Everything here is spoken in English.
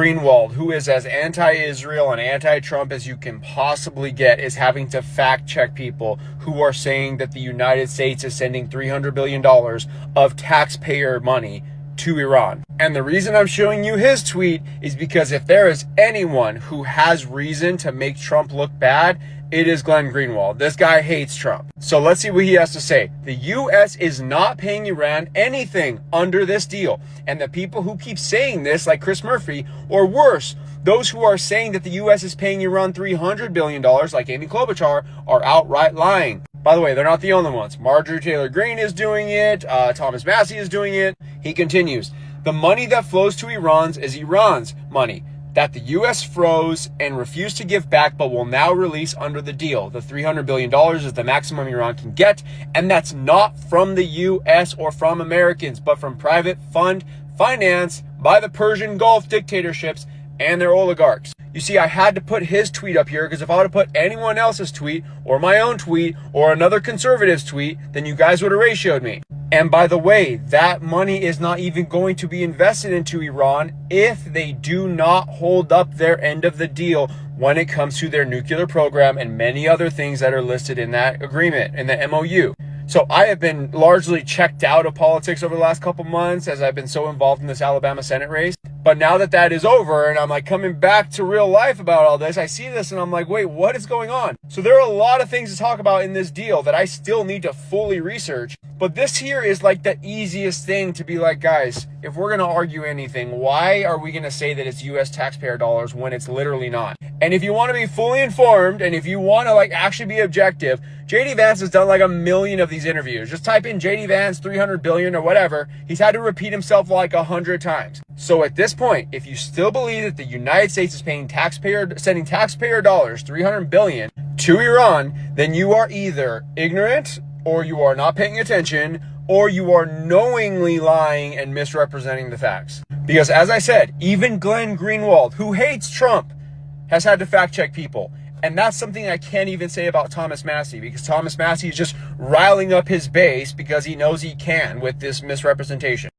Greenwald, who is as anti-Israel and anti-Trump as you can possibly get, is having to fact check people who are saying that the United States is sending $300 billion of taxpayer money to Iran. And the reason I'm showing you his tweet is because if there is anyone who has reason to make Trump look bad, it is Glenn Greenwald. This guy hates Trump. So let's see what he has to say. The U.S. is not paying Iran anything under this deal. And the people who keep saying this, like Chris Murphy, or worse, those who are saying that the U.S. is paying Iran $300 billion, like Amy Klobuchar, are outright lying. By the way, they're not the only ones. Marjorie Taylor Greene is doing it. Thomas Massie is doing it. He continues, the money that flows to Iran's is Iran's money that the U.S. froze and refused to give back, but will now release under the deal. The $300 billion is the maximum Iran can get, and that's not from the U.S. or from Americans, but from private fund financed by the Persian Gulf dictatorships and their oligarchs. You see, I had to put his tweet up here because if I would have put anyone else's tweet or my own tweet or another conservative's tweet, then you guys would have ratioed me. And by the way, that money is not even going to be invested into Iran if they do not hold up their end of the deal when it comes to their nuclear program and many other things that are listed in that agreement, in the MOU. So I have been largely checked out of politics over the last couple months as I've been so involved in this Alabama Senate race. But now that that is over and I'm like coming back to real life about all this, I see this and I'm like, wait, what is going on? So there are a lot of things to talk about in this deal that I still need to fully research. But this here is like the easiest thing to be like, guys, if we're going to argue anything, why are we going to say that it's U.S. taxpayer dollars when it's literally not? And if you want to be fully informed and if you want to like actually be objective, JD Vance has done like 1 million of these interviews. Just type in JD Vance 300 billion or whatever. He's had to repeat himself like 100 times. So at this point, if you still believe that the United States is sending taxpayer dollars, 300 billion to Iran, then you are either ignorant or you are not paying attention or you are knowingly lying and misrepresenting the facts. Because as I said, even Glenn Greenwald, who hates Trump, has had to fact check people. And that's something I can't even say about Thomas Massie, because Thomas Massie is just riling up his base because he knows he can with this misrepresentation.